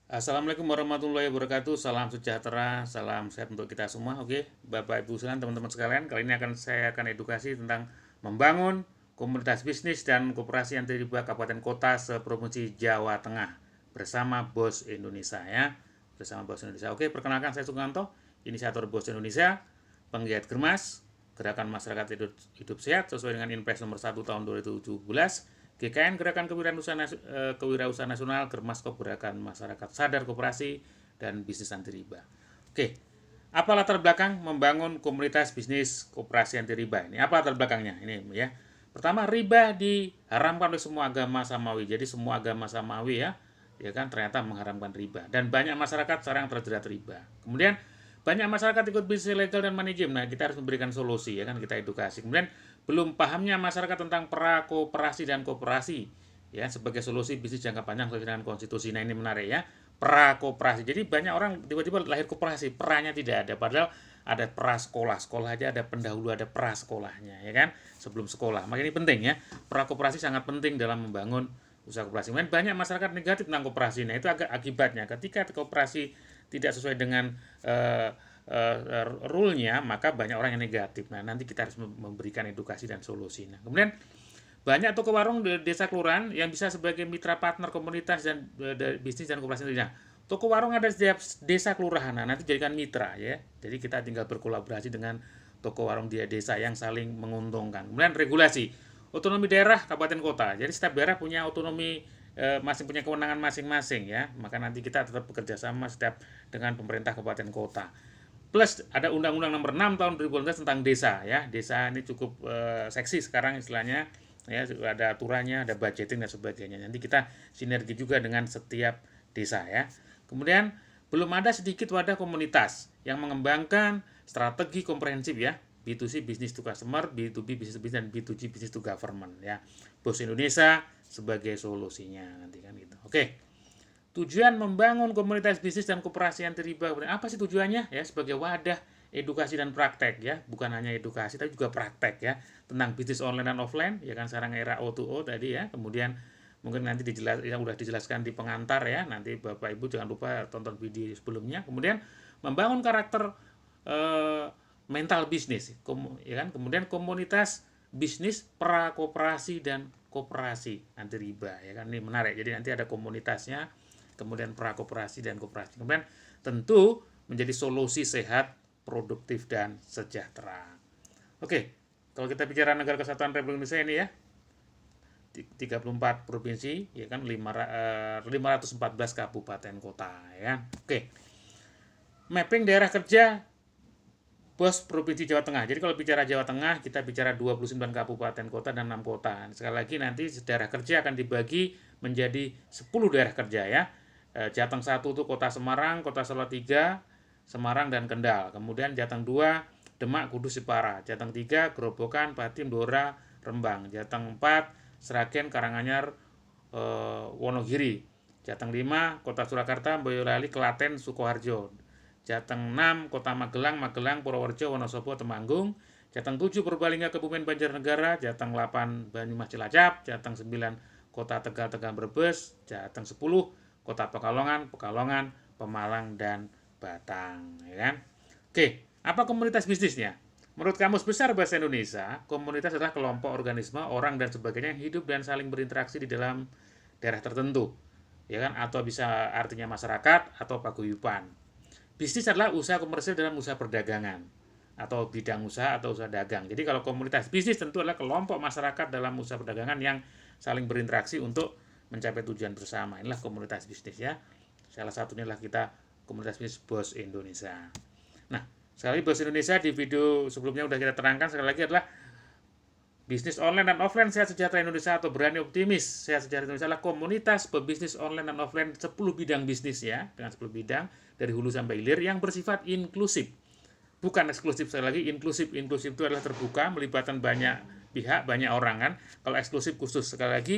Assalamualaikum warahmatullahi wabarakatuh. Salam sejahtera, salam sehat untuk kita semua. Oke, Bapak Ibu sekalian, teman-teman sekalian, kali ini saya akan edukasi tentang membangun komunitas bisnis dan koperasi anti riba kabupaten kota seprovinsi Jawa Tengah bersama Bos Indonesia ya. Bersama Bos Indonesia. Oke, perkenalkan saya Suganto, inisiator Bos Indonesia, penggiat Germas, Gerakan Masyarakat Hidup Sehat sesuai dengan Inpres nomor 1 tahun 2017, GKN Gerakan Kewirausahaan Nasional, Germaskop Gerakan Masyarakat Sadar Koperasi dan Bisnis Anti Riba. Oke, apa latar belakang membangun komunitas bisnis koperasi anti riba ini? Apa latar belakangnya ini ya? Pertama, riba diharamkan oleh semua agama samawi. Jadi semua agama samawi ya kan ternyata mengharamkan riba dan banyak masyarakat sekarang terjerat riba. Kemudian banyak masyarakat ikut bisnis ilegal dan money game. Nah, kita harus memberikan solusi ya kan, kita edukasi. Kemudian belum pahamnya masyarakat tentang prakoperasi dan koperasi ya sebagai solusi bisnis jangka panjang sesuai dengan konstitusi. Nah, ini menarik ya. Prakoperasi. Jadi banyak orang tiba-tiba lahir koperasi, peranya tidak ada padahal ada prasekolah, sekolah aja ada pendahulu, ada prasekolahnya ya kan sebelum sekolah. Makanya ini penting ya. Prakoperasi sangat penting dalam membangun usaha koperasi. Kemudian banyak masyarakat negatif tentang koperasi. Nah, itu agak akibatnya ketika koperasi tidak sesuai dengan rule-nya, maka banyak orang yang negatif. Nah, nanti kita harus memberikan edukasi dan solusi. Nah, kemudian banyak toko warung di desa kelurahan yang bisa sebagai mitra partner komunitas dan bisnis dan koperasi. Nah, toko warung ada di setiap desa kelurahan. Nah, nanti jadikan mitra ya. Jadi kita tinggal berkolaborasi dengan toko warung di desa yang saling menguntungkan. Kemudian regulasi, otonomi daerah, kabupaten kota. Jadi setiap daerah punya otonomi masing punya kewenangan masing-masing ya. Maka nanti kita tetap bekerja sama setiap dengan pemerintah kabupaten kota. Plus ada Undang-Undang Nomor 6 tahun 2018 tentang desa ya. Desa ini cukup seksi sekarang istilahnya ya, ada aturannya, ada budgeting dan sebagainya. Nanti kita sinergi juga dengan setiap desa ya. Kemudian belum ada sedikit wadah komunitas yang mengembangkan strategi komprehensif ya. B2C business to customer, B2B business to business, dan B2G business to government ya. Bos Indonesia sebagai solusinya nanti kan gitu. Oke. Tujuan membangun komunitas bisnis dan koperasi anti riba. Apa sih tujuannya? Ya, sebagai wadah edukasi dan praktek ya, bukan hanya edukasi tapi juga praktek ya tentang bisnis online dan offline ya kan sekarang era O2O tadi ya. Kemudian mungkin nanti udah dijelaskan di pengantar ya. Nanti Bapak Ibu jangan lupa tonton video sebelumnya. Kemudian membangun karakter mental bisnis ya kan. Kemudian komunitas bisnis prakoperasi dan koperasi anti riba ya kan. Ini menarik. Jadi nanti ada komunitasnya, kemudian prakoperasi dan koperasi. Kemudian tentu menjadi solusi sehat, produktif dan sejahtera. Oke, kalau kita bicara Negara Kesatuan Republik Indonesia ini ya, 34 provinsi ya kan 514 kabupaten kota ya kan. Oke. Mapping daerah kerja Bos Provinsi Jawa Tengah. Jadi kalau bicara Jawa Tengah, kita bicara 29 kabupaten kota dan 6 kota. Sekali lagi nanti daerah kerja akan dibagi menjadi 10 daerah kerja ya. Jateng 1 itu Kota Semarang, Kota Salatiga, Semarang dan Kendal. Kemudian Jateng 2, Demak, Kudus, Jepara. Jateng 3, Gerobokan, Patim, Blora, Rembang. Jateng 4, Sragen, Karanganyar, Wonogiri. Jateng 5, Kota Surakarta, Boyolali, Klaten, Sukoharjo. Jateng 6, Kota Magelang, Purworejo, Wonosobo, Temanggung. Jateng 7, Purbalingga, Kebumen, Banjarnegara. Jateng 8, Banyumas, Cilacap. Jateng 9, Kota Tegal, Brebes. Jateng 10, Kota Pekalongan, Pemalang, dan Batang. Ya kan? Oke, apa komunitas bisnisnya? Menurut Kamus Besar Bahasa Indonesia, komunitas adalah kelompok organisme, orang, dan sebagainya yang hidup dan saling berinteraksi di dalam daerah tertentu. Ya kan? Atau bisa artinya masyarakat atau paguyuban. Bisnis adalah usaha komersil dalam usaha perdagangan atau bidang usaha atau usaha dagang. Jadi kalau komunitas bisnis tentu adalah kelompok masyarakat dalam usaha perdagangan yang saling berinteraksi untuk mencapai tujuan bersama. Inilah komunitas bisnis ya. Salah satunya adalah kita komunitas bisnis Bos Indonesia. Nah, sekali Bos Indonesia di video sebelumnya sudah kita terangkan, sekali lagi adalah bisnis online dan offline sehat sejahtera Indonesia atau berani optimis sehat sejahtera Indonesia adalah komunitas pebisnis online dan offline 10 bidang bisnis ya, dengan 10 bidang dari hulu sampai hilir yang bersifat inklusif. Bukan eksklusif, sekali lagi inklusif. Inklusif itu adalah terbuka, melibatkan banyak pihak, banyak orang kan. Kalau eksklusif khusus, sekali lagi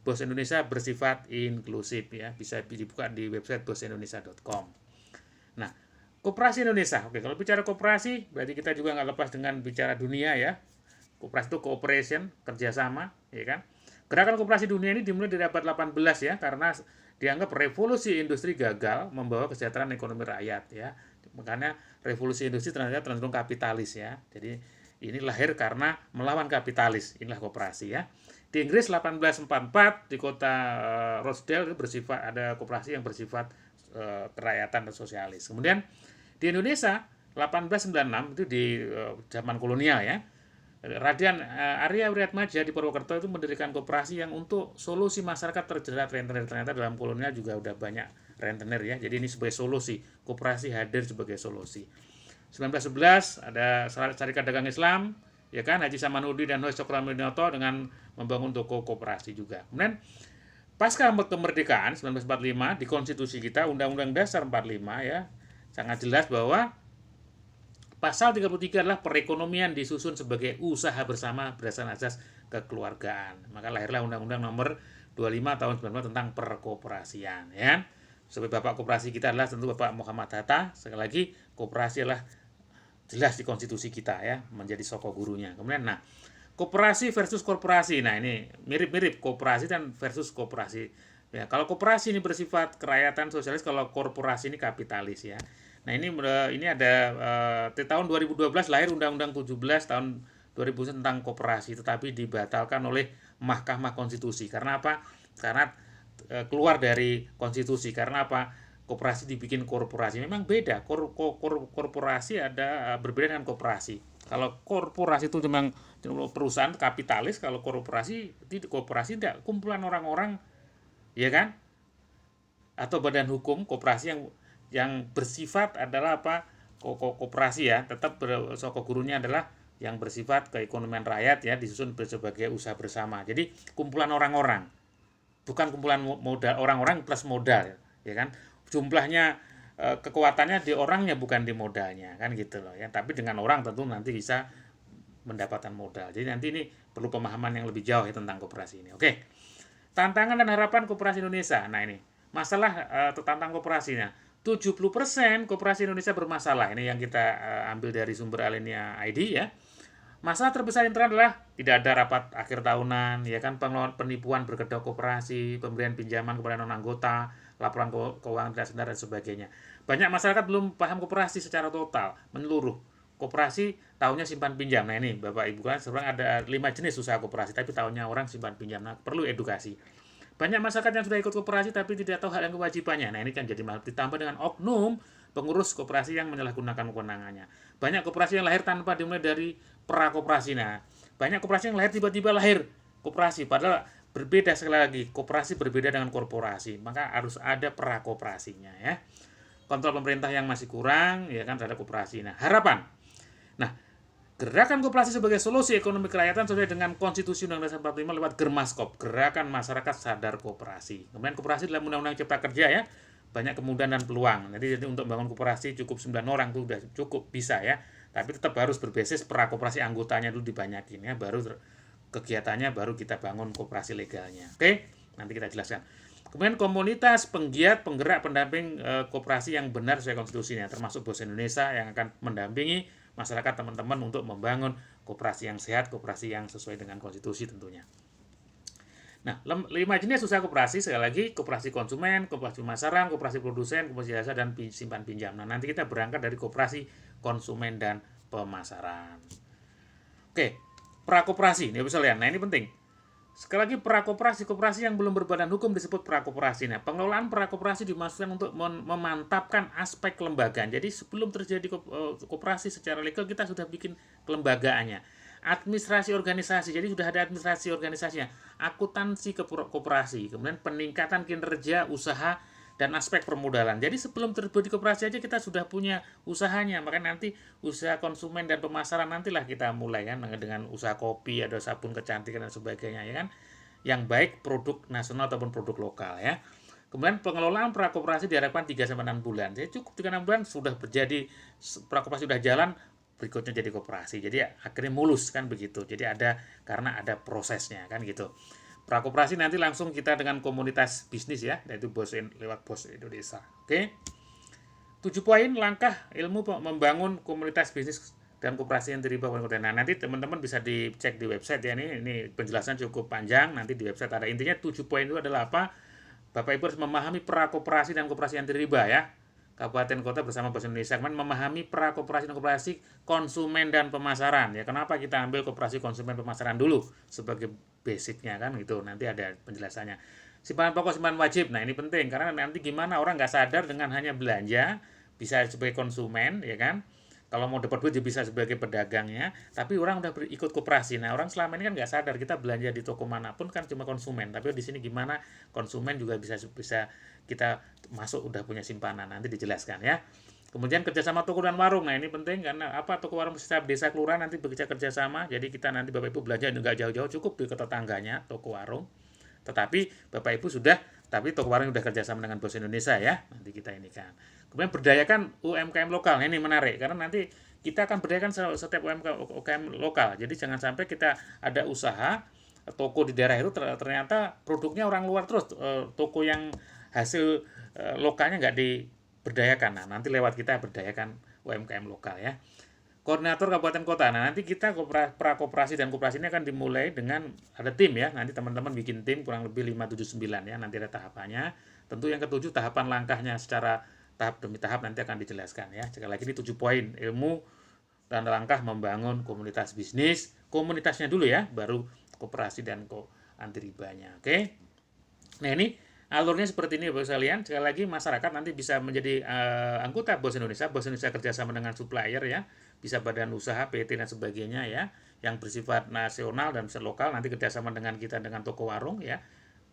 Bos Indonesia bersifat inklusif ya, bisa dibuka di website bosindonesia.com. Nah, koperasi Indonesia. Oke, kalau bicara koperasi berarti kita juga nggak lepas dengan bicara dunia ya. Koperasi itu cooperation, kerjasama, ya kan. Gerakan koperasi dunia ini dimulai dari abad 18 ya, karena dianggap revolusi industri gagal membawa kesejahteraan ekonomi rakyat ya. Makanya revolusi industri ternyata cenderung kapitalis ya. Jadi ini lahir karena melawan kapitalis. Inilah koperasi ya. Di Inggris 1844 di kota Rochdale itu bersifat ada koperasi yang bersifat kerakyatan dan sosialis. Kemudian di Indonesia 1896 itu di zaman kolonial ya. Raden Arya Wiriatmadja di Purwokerto itu mendirikan koperasi yang untuk solusi masyarakat terjerat rentenir. Ternyata dalam kolonial juga udah banyak rentenir ya. Jadi ini sebagai solusi, koperasi hadir sebagai solusi. 1911 ada Syarikat Dagang Islam, ya kan, Haji Samanhudi dan Hos Cokroaminoto dengan membangun toko koperasi juga. Kemudian pasca kemerdekaan 1945 di konstitusi kita Undang-Undang Dasar 45 ya sangat jelas bahwa pasal 33 adalah perekonomian disusun sebagai usaha bersama berdasarkan azas kekeluargaan. Maka lahirlah Undang-Undang Nomor 25 tahun 1995 tentang perkoperasian ya. Sebagai bapak koperasi kita adalah tentu Bapak Muhammad Hatta. Sekali lagi koperasi adalah jelas di konstitusi kita ya, menjadi soko gurunya. Kemudian koperasi versus korporasi. Nah, ini mirip-mirip koperasi dan versus koperasi. Ya, kalau koperasi ini bersifat kerakyatan sosialis, kalau korporasi ini kapitalis ya. Nah, ini ada di tahun 2012 lahir Undang-Undang 17 tahun 2000 tentang koperasi, tetapi dibatalkan oleh Mahkamah Konstitusi. Karena apa? Karena keluar dari konstitusi. Karena apa? Koperasi dibikin korporasi. Memang beda. Korporasi ada berbeda dengan koperasi. Kalau korporasi itu memang perusahaan kapitalis, kalau koperasi tidak kumpulan orang-orang, ya kan? Atau badan hukum koperasi yang bersifat adalah apa? Koperasi ya, tetap soko gurunya adalah yang bersifat keekonomian rakyat ya, disusun sebagai usaha bersama. Jadi kumpulan orang-orang, bukan kumpulan modal, orang-orang plus modal, ya kan? Jumlahnya kekuatannya di orangnya bukan di modalnya, kan gitu loh ya. Tapi dengan orang tentu nanti bisa mendapatkan modal. Jadi nanti ini perlu pemahaman yang lebih jauh ya tentang koperasi ini. Oke. Tantangan dan harapan koperasi Indonesia. Nah, ini masalah tentang koperasinya. 70% koperasi Indonesia bermasalah. Ini yang kita ambil dari sumber Alenia ID ya. Masalah terbesar internal adalah tidak ada rapat akhir tahunan, ya kan, pengelolaan penipuan berkedok koperasi, pemberian pinjaman kepada non anggota, laporan keuangan tidak benar dan sebagainya. Banyak masyarakat belum paham koperasi secara total, menyeluruh. Koperasi tahunya simpan pinjam. Nah, ini Bapak Ibu kan sebenarnya ada 5 jenis usaha koperasi, tapi tahunya orang simpan pinjam. Nah, perlu edukasi. Banyak masyarakat yang sudah ikut koperasi tapi tidak tahu hak dan kewajibannya. Nah, ini kan jadi masalah. Ditambah dengan oknum pengurus koperasi yang menyalahgunakan kewenangannya. Banyak koperasi yang lahir tanpa dimulai dari prakoperasi. Nah, banyak koperasi yang lahir tiba-tiba lahir koperasi, padahal berbeda. Sekali lagi, koperasi berbeda dengan korporasi, maka harus ada prakoperasinya ya. Kontrol pemerintah yang masih kurang ya kan terhadap koperasi. Nah, harapan. Nah, gerakan koperasi sebagai solusi ekonomi kerakyatan sesuai dengan Konstitusi Undang-Undang 45 lewat Germaskop, Gerakan Masyarakat Sadar Koperasi. Kemudian koperasi dalam Undang-Undang Cipta Kerja ya, banyak kemudahan dan peluang. Jadi untuk membangun koperasi cukup 9 orang itu sudah cukup bisa ya. Tapi tetap harus berbasis prakoperasi anggotanya dulu dibanyakin ya, baru kegiatannya baru kita bangun koperasi legalnya. Oke, nanti kita jelaskan. Kemudian komunitas penggiat, penggerak, pendamping koperasi yang benar sesuai konstitusinya, termasuk BOS Indonesia yang akan mendampingi masyarakat teman-teman untuk membangun koperasi yang sehat, koperasi yang sesuai dengan konstitusi tentunya. Nah, 5 jenis usaha koperasi, sekali lagi, koperasi konsumen, koperasi pemasaran, koperasi produsen, koperasi jasa, dan simpan pinjam. Nah, nanti kita berangkat dari koperasi konsumen dan pemasaran. Oke, prakoperasi, ini bisa lihat. Nah, ini penting. Sekali lagi, koperasi yang belum berbadan hukum disebut prakoperasi. Nah, pengelolaan prakoperasi dimaksudkan untuk memantapkan aspek kelembagaan. Jadi sebelum terjadi koperasi secara legal, kita sudah bikin kelembagaannya. Administrasi organisasi, jadi sudah ada administrasi organisasinya. Akuntansi koperasi, kemudian peningkatan kinerja usaha dan aspek permodalan. Jadi sebelum terjadi koperasi aja kita sudah punya usahanya. Maka nanti usaha konsumen dan pemasaran nantilah kita mulai kan dengan usaha kopi, ada sabun kecantikan dan sebagainya ya kan. Yang baik produk nasional ataupun produk lokal ya. Kemudian pengelolaan prakoperasi diharapkan 3 sampai 6 bulan. Jadi cukup 3-6 bulan sudah berjadi prakoperasi sudah jalan, berikutnya jadi koperasi. Jadi akhirnya mulus kan begitu. Jadi karena ada prosesnya kan gitu. Prakoperasi nanti langsung kita dengan komunitas bisnis ya, yaitu lewat BOS Indonesia. Oke. 7 poin langkah ilmu membangun komunitas bisnis dan koperasi yang terlibat. Nah, nanti teman-teman bisa dicek di website ya, ini penjelasan cukup panjang, nanti di website ada intinya 7 poin itu adalah apa? Bapak Ibu harus memahami pra-koperasi dan koperasi anti riba ya. Kabupaten Kota bersama Bank Indonesia kemarin memahami pra-koperasi dan koperasi konsumen dan pemasaran ya. Kenapa kita ambil koperasi konsumen pemasaran dulu sebagai basicnya kan gitu. Nanti ada penjelasannya. Simpanan pokok, simpanan wajib. Nah, ini penting karena nanti gimana orang nggak sadar dengan hanya belanja bisa sebagai konsumen ya kan. Kalau mau dapat duit dia bisa sebagai pedagangnya, tapi orang udah ikut koperasi. Nah, orang selama ini kan nggak sadar kita belanja di toko manapun kan cuma konsumen. Tapi di sini gimana konsumen juga bisa kita masuk udah punya simpanan. Nanti dijelaskan ya. Kemudian kerjasama toko dan warung. Nah, ini penting karena apa, toko warung setiap desa kelurahan nanti bekerja kerjasama. Jadi kita nanti Bapak Ibu belanja nggak jauh-jauh, cukup di tetangganya toko warung. Tetapi Bapak Ibu sudah, tapi toko warung sudah kerjasama dengan Bos Indonesia ya. Nanti kita ini kan. Kemudian berdayakan UMKM lokal. Nah, ini menarik karena nanti kita akan berdayakan setiap UMKM lokal. Jadi jangan sampai kita ada usaha toko di daerah itu ternyata produknya orang luar terus, toko yang hasil lokalnya nggak diberdayakan. Nah, nanti lewat kita berdayakan UMKM lokal ya. Koordinator kabupaten kota. Nah, nanti kita pra-koperasi dan koperasi ini akan dimulai dengan ada tim ya. Nanti teman-teman bikin tim kurang lebih 5, 7, 9 ya. Nanti ada tahapannya. Tentu yang ketujuh tahapan langkahnya secara tahap demi tahap nanti akan dijelaskan ya. Sekali lagi ini 7 poin ilmu dan langkah membangun komunitas bisnis. Komunitasnya dulu ya, baru koperasi dan anti ribanya. Oke. Nah, ini alurnya seperti ini Bapak sekalian. Sekali lagi masyarakat nanti bisa menjadi anggota Bos Indonesia. Bos Indonesia kerjasama dengan supplier ya, bisa badan usaha, PT dan sebagainya ya, yang bersifat nasional dan lokal. Nanti kerjasama dengan kita dengan toko warung ya.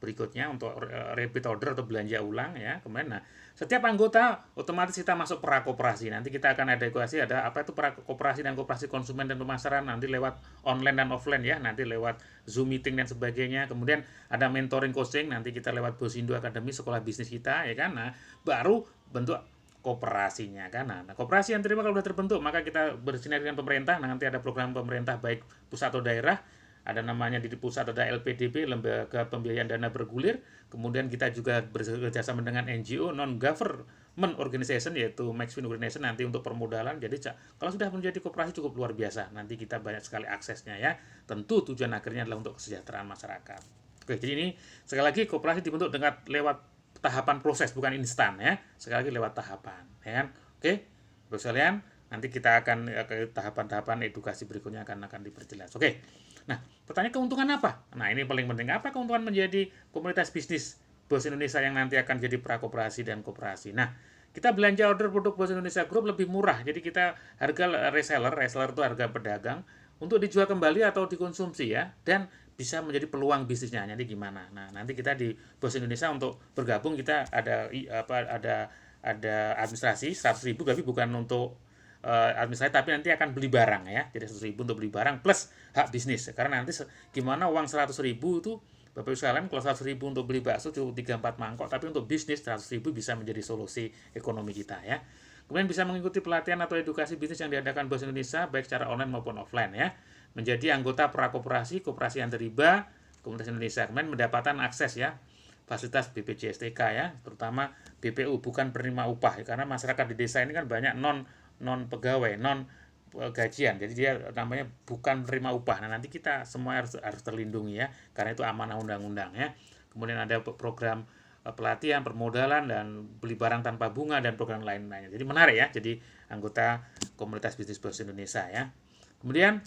Berikutnya untuk repeat order atau belanja ulang ya. Kemudian nah, setiap anggota otomatis kita masuk pra-koperasi. Nanti kita akan ada edukasi, ada apa itu pra-koperasi dan koperasi konsumen dan pemasaran nanti lewat online dan offline ya, nanti lewat Zoom meeting dan sebagainya. Kemudian ada mentoring coaching, nanti kita lewat Bosindo Academy, sekolah bisnis kita ya kan. Nah, baru bentuk koperasinya kan. Nah, koperasi yang terima kalau sudah terbentuk, maka kita bersinergi dengan pemerintah. Nah, nanti ada program pemerintah baik pusat atau daerah. Ada namanya di pusat ada LPDB, Lembaga Pembiayaan Dana Bergulir. Kemudian kita juga bekerjasama dengan NGO, non-government organization, yaitu Maxwin Organization nanti untuk permodalan. Jadi kalau sudah menjadi koperasi cukup luar biasa. Nanti kita banyak sekali aksesnya ya. Tentu tujuan akhirnya adalah untuk kesejahteraan masyarakat. Oke, jadi ini sekali lagi koperasi dibentuk dengan lewat tahapan proses, bukan instan ya. Sekali lagi lewat tahapan, ya kan? Oke, Bapak sekalian, nanti kita akan ke tahapan-tahapan edukasi berikutnya akan diperjelas. Oke. Nah, pertanyaan keuntungan apa? Nah, ini paling penting. Apa keuntungan menjadi komunitas bisnis Bos Indonesia yang nanti akan jadi pra-koperasi dan koperasi? Nah, kita belanja order produk Bos Indonesia Group lebih murah. Jadi kita harga reseller itu harga pedagang untuk dijual kembali atau dikonsumsi ya, dan bisa menjadi peluang bisnisnya. Jadi gimana? Nah, nanti kita di Bos Indonesia untuk bergabung kita ada administrasi 100.000 tapi bukan untuk administrasi, tapi nanti akan beli barang ya. Jadi 100.000 untuk beli barang plus hak bisnis. Karena nanti gimana uang 100.000 itu Bapak Ibu sekalian, kalau 100.000 untuk beli bakso cukup 3-4 mangkok, tapi untuk bisnis 100.000 bisa menjadi solusi ekonomi kita ya. Kemudian bisa mengikuti pelatihan atau edukasi bisnis yang diadakan Bos Indonesia baik secara online maupun offline ya. Menjadi anggota pra-koperasi, koperasi anti riba, Komunitas Indonesia. Kemudian mendapatkan akses ya fasilitas BPJS TK ya, terutama BPU bukan penerima upah ya, karena masyarakat di desa ini kan banyak non pegawai, non gajian. Jadi dia namanya bukan penerima upah. Nah, nanti kita semua harus terlindungi ya, karena itu amanah undang-undang ya. Kemudian ada program pelatihan, permodalan dan beli barang tanpa bunga dan program lain-lainnya. Jadi menarik ya, jadi anggota komunitas bisnis Bos Indonesia ya. Kemudian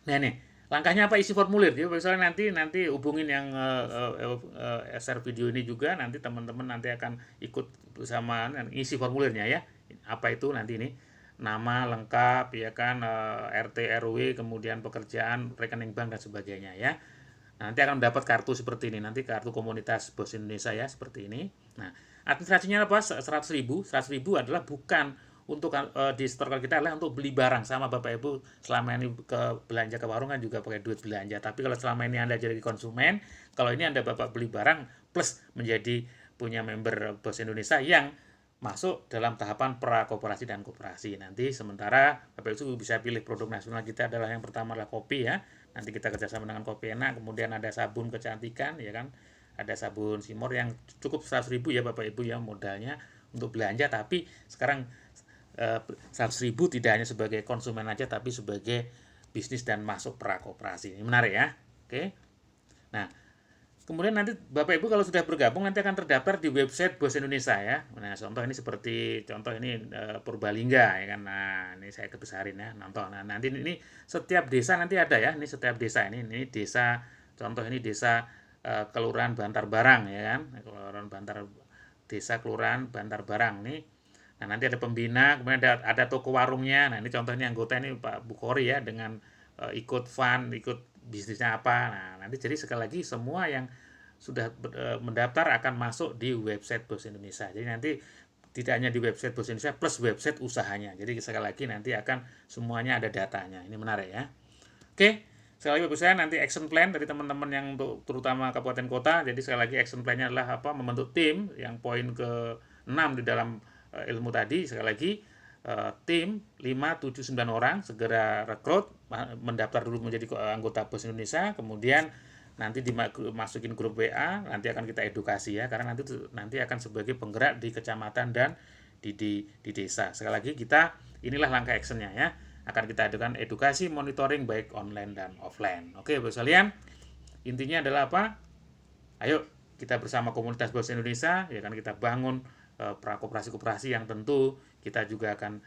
nah ini langkahnya apa, isi formulir. Jadi misalnya nanti hubungin yang share video ini juga, nanti teman-teman nanti akan ikut bersama isi formulirnya ya. Apa itu nanti ini nama lengkap ya kan, RT RW, kemudian pekerjaan, rekening bank dan sebagainya ya. Nanti akan mendapat kartu seperti ini, nanti kartu komunitas Bos Indonesia ya, seperti ini. Nah, administrasinya apa? 100.000 adalah bukan untuk di store kita adalah untuk beli barang. Sama Bapak Ibu selama ini ke belanja ke warung kan juga pakai duit belanja. Tapi kalau selama ini Anda jadi konsumen, kalau ini Anda Bapak beli barang plus menjadi punya member Bos Indonesia yang masuk dalam tahapan pra-koperasi dan koperasi. Nanti sementara Bapak Ibu bisa pilih produk nasional kita adalah yang pertama adalah kopi ya. Nanti kita kerjasama dengan Kopi Enak, kemudian ada sabun kecantikan ya kan. Ada sabun Simor yang cukup 100.000 ya Bapak Ibu ya modalnya untuk belanja, tapi sekarang 100.000 tidak hanya sebagai konsumen aja tapi sebagai bisnis dan masuk pra-koperasi. Ini menarik ya. Oke. Nah, Kemudian nanti Bapak Ibu kalau sudah bergabung nanti akan terdaftar di website Bos Indonesia ya. Nah, contoh ini seperti contoh ini Purbalingga ya kan. Nah, ini saya kebesarin ya, nonton. Nah, nanti ini setiap desa nanti ada ya. Ini setiap desa ini desa contoh ini desa Kelurahan Bantar Barang ya kan. Kelurahan Bantar Desa Kelurahan Bantar Barang nih. Nah, nanti ada pembina, kemudian ada toko warungnya. Nah, ini contohnya anggota ini Pak Bukhori ya dengan ikut fund, ikut bisnisnya apa. Nah, nanti jadi sekali lagi semua yang sudah mendaftar akan masuk di website Bos Indonesia. Jadi nanti tidak hanya di website Bos Indonesia plus website usahanya. Jadi sekali lagi nanti akan semuanya ada datanya. Ini menarik ya. Oke, sekali lagi Bapak saya nanti action plan dari teman-teman yang untuk terutama kabupaten kota. Jadi sekali lagi action plan-nya adalah apa? Membentuk tim yang poin ke-6 di dalam ilmu tadi. Sekali lagi tim 5, 7, 9 orang segera rekrut, mendaftar dulu menjadi anggota Bos Indonesia, kemudian nanti dimasukin grup WA, nanti akan kita edukasi ya, karena nanti akan sebagai penggerak di kecamatan dan di desa. Sekali lagi inilah langkah actionnya ya, akan kita adakan edukasi monitoring baik online dan offline. Oke Bapak sekalian, intinya adalah apa? Ayo kita bersama komunitas Bos Indonesia ya kan, kita bangun prakoperasi-koperasi yang tentu kita juga akan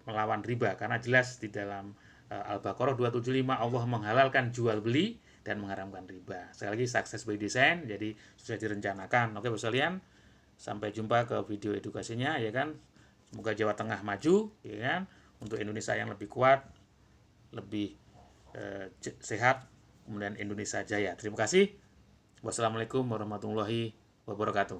melawan riba, karena jelas di dalam Al-Baqarah 275 Allah menghalalkan jual beli dan mengharamkan riba. Sekali lagi success by design, jadi sudah direncanakan. Oke Bapak sekalian, sampai jumpa ke video edukasinya ya kan. Semoga Jawa Tengah maju ya kan, untuk Indonesia yang lebih kuat, lebih sehat, kemudian Indonesia jaya. Terima kasih. Wassalamualaikum warahmatullahi wabarakatuh.